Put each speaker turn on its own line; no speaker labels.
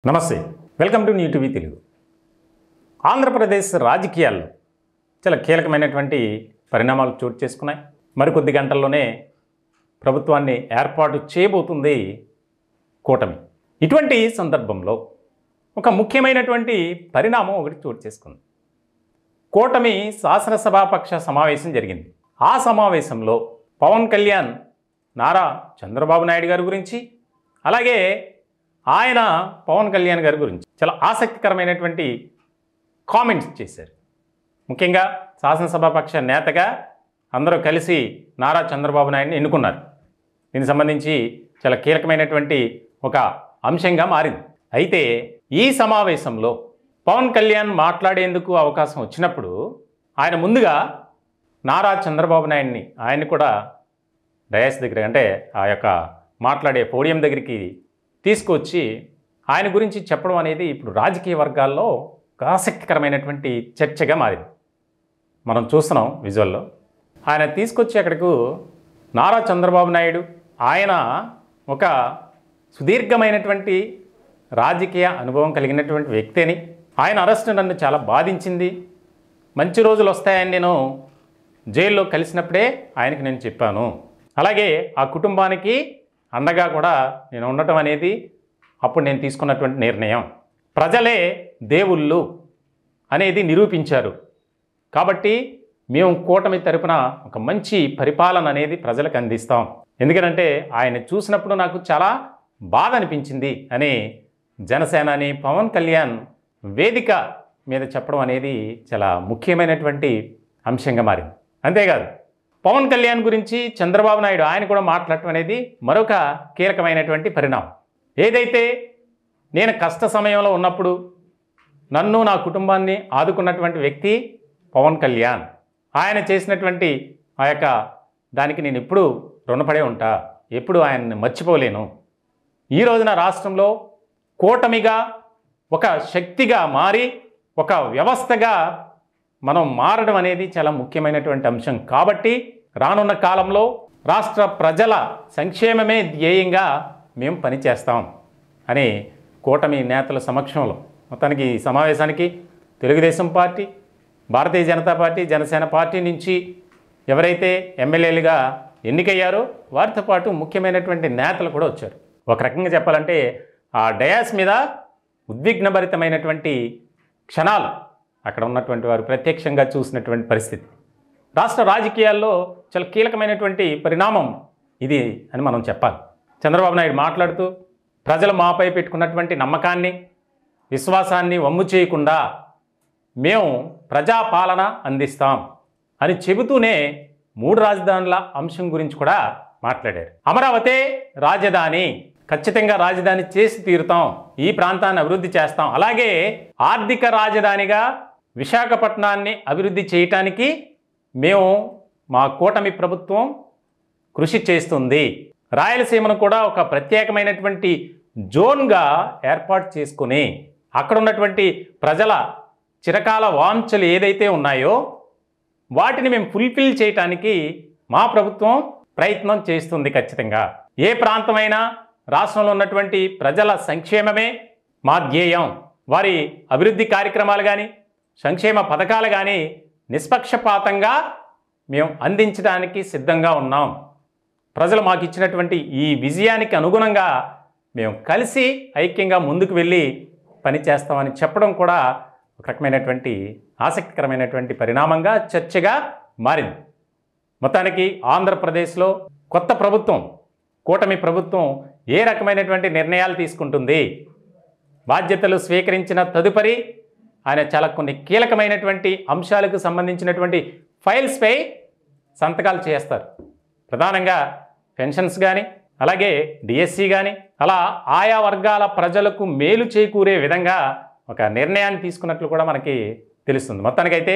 నమస్తే welcome to new TV Telugu. Andhra Pradesh రాజకీయాల్లో చాలా కీలకమైనటువంటి పరిణామాలు చోటు చేసుకున్నాయి. మరికొద్ది గంటల్లోనే ప్రభుత్వాన్ని ఏర్పాటు చేయబోతుంది కూటమి. ఇటువంటి సందర్భంలో ఒక ముఖ్యమైనటువంటి పరిణామం ఒకటి చోటు చేసుకుంది. కూటమి శాసనసభాపక్ష సమావేశం జరిగింది. ఆ సమావేశంలో పవన్ కళ్యాణ్ నారా చంద్రబాబు నాయుడు గారి గురించి, అలాగే ఆయన పవన్ కళ్యాణ్ గారి గురించి చాలా ఆసక్తికరమైనటువంటి కామెంట్స్ చేశారు. ముఖ్యంగా శాసనసభాపక్ష నేతగా అందరూ కలిసి నారా చంద్రబాబు నాయుడిని ఎన్నుకున్నారు. దీనికి సంబంధించి చాలా కీలకమైనటువంటి ఒక అంశంగా మారింది. అయితే ఈ సమావేశంలో పవన్ కళ్యాణ్ మాట్లాడేందుకు అవకాశం వచ్చినప్పుడు ఆయన ముందుగా నారా చంద్రబాబు నాయుడిని ఆయన్ని కూడా డయాస్ దగ్గర, అంటే ఆ యొక్క మాట్లాడే పోడియం దగ్గరికి తీసుకొచ్చి ఆయన గురించి చెప్పడం అనేది ఇప్పుడు రాజకీయ వర్గాల్లో ఒక ఆసక్తికరమైనటువంటి చర్చగా మారింది. మనం చూస్తున్నాం విజువల్లో. ఆయన తీసుకొచ్చి అక్కడకు నారా చంద్రబాబు నాయుడు ఆయన ఒక సుదీర్ఘమైనటువంటి రాజకీయ అనుభవం కలిగినటువంటి వ్యక్తి అని, ఆయన అరెస్ట్ నన్ను చాలా బాధించింది, మంచి రోజులు వస్తాయని నేను జైల్లో కలిసినప్పుడే ఆయనకి నేను చెప్పాను, అలాగే ఆ కుటుంబానికి అండగా కూడా నేను ఉండటం అనేది అప్పుడు నేను తీసుకున్నటువంటి నిర్ణయం, ప్రజలే దేవుళ్ళు అనేది నిరూపించారు, కాబట్టి మేము కూటమి తరపున ఒక మంచి పరిపాలన అనేది ప్రజలకు అందిస్తాం, ఎందుకంటే ఆయన చూసినప్పుడు నాకు చాలా బాధ అనిపించింది అని జనసేనాని పవన్ కళ్యాణ్ వేదిక మీద చెప్పడం అనేది చాలా ముఖ్యమైనటువంటి అంశంగా మారింది. అంతేకాదు పవన్ కళ్యాణ్ గురించి చంద్రబాబు నాయుడు ఆయన కూడా మాట్లాడటం అనేది మరొక కీలకమైనటువంటి పరిణామం. ఏదైతే నేను కష్ట సమయంలో ఉన్నప్పుడు నన్ను నా కుటుంబాన్ని ఆదుకున్నటువంటి వ్యక్తి పవన్ కళ్యాణ్, ఆయన చేసినటువంటి ఆ యొక్క దానికి నేను ఎప్పుడూ రుణపడే ఉంటా, ఎప్పుడు ఆయన్ని మర్చిపోలేను. ఈ రోజున రాష్ట్రంలో కూటమిగా ఒక శక్తిగా మారి ఒక వ్యవస్థగా మనం మారడం అనేది చాలా ముఖ్యమైనటువంటి అంశం. కాబట్టి రానున్న కాలంలో రాష్ట్ర ప్రజల సంక్షేమమే ధ్యేయంగా మేము పనిచేస్తాం అని కూటమి నేతల సమక్షంలో మొత్తానికి ఈ సమావేశానికి Telugu Desam party, Bharatiya Janata party, Janasena party నుంచి ఎవరైతే ఎమ్మెల్యేలుగా ఎన్నికయ్యారో వారితో పాటు ముఖ్యమైనటువంటి నేతలు కూడా వచ్చారు. ఒక రకంగా చెప్పాలంటే ఆ డయాస్ మీద ఉద్విగ్నభరితమైనటువంటి క్షణాలు అక్కడ ఉన్నటువంటి వారు ప్రత్యక్షంగా చూసినటువంటి పరిస్థితి. రాష్ట్ర రాజకీయాల్లో చాలా కీలకమైనటువంటి పరిణామం ఇది అని మనం చెప్పాలి. చంద్రబాబు నాయుడు మాట్లాడుతూ ప్రజలు మాపై పెట్టుకున్నటువంటి నమ్మకాన్ని, విశ్వాసాన్ని వమ్ము చేయకుండా మేము ప్రజాపాలన అందిస్తాం అని చెబుతూనే 3 రాజధానుల అంశం గురించి కూడా మాట్లాడారు. అమరావతి రాజధాని, ఖచ్చితంగా రాజధాని చేసి తీరుతాం, ఈ ప్రాంతాన్ని అభివృద్ధి చేస్తాం, అలాగే ఆర్థిక రాజధానిగా విశాఖపట్నాన్ని అభివృద్ధి చేయటానికి మేము మా కూటమి ప్రభుత్వం కృషి చేస్తుంది, రాయలసీమను కూడా ఒక ప్రత్యేకమైనటువంటి జోన్గా ఏర్పాటు చేసుకుని అక్కడ ఉన్నటువంటి ప్రజల చిరకాల వాంఛలు ఏదైతే ఉన్నాయో వాటిని మేము ఫుల్ఫిల్ చేయటానికి మా ప్రభుత్వం ప్రయత్నం చేస్తుంది. ఖచ్చితంగా ఏ ప్రాంతమైనా రాష్ట్రంలో ఉన్నటువంటి ప్రజల సంక్షేమమే మా ధ్యేయం, వారి అభివృద్ధి కార్యక్రమాలు కానీ సంక్షేమ పథకాలు కానీ నిష్పక్షపాతంగా మేము అందించడానికి సిద్ధంగా ఉన్నాం, ప్రజలు మాకు ఇచ్చినటువంటి ఈ విజయానికి అనుగుణంగా మేము కలిసి ఐక్యంగా ముందుకు వెళ్ళి పనిచేస్తామని చెప్పడం కూడా ఒక రకమైనటువంటి ఆసక్తికరమైనటువంటి పరిణామంగా చర్చగా మారింది. మొత్తానికి ఆంధ్రప్రదేశ్లో కొత్త ప్రభుత్వం, కూటమి ప్రభుత్వం ఏ రకమైనటువంటి నిర్ణయాలు తీసుకుంటుంది, బాధ్యతలు స్వీకరించిన తదుపరి ఆయన చాలా కొన్ని కీలకమైనటువంటి అంశాలకు సంబంధించినటువంటి ఫైల్స్పై సంతకాలు చేస్తారు. ప్రధానంగా పెన్షన్స్ కానీ, అలాగే డిఎస్సి కానీ, అలా ఆయా వర్గాల ప్రజలకు మేలు చేకూరే విధంగా ఒక నిర్ణయాన్ని తీసుకున్నట్లు కూడా మనకి తెలుస్తుంది. మొత్తానికైతే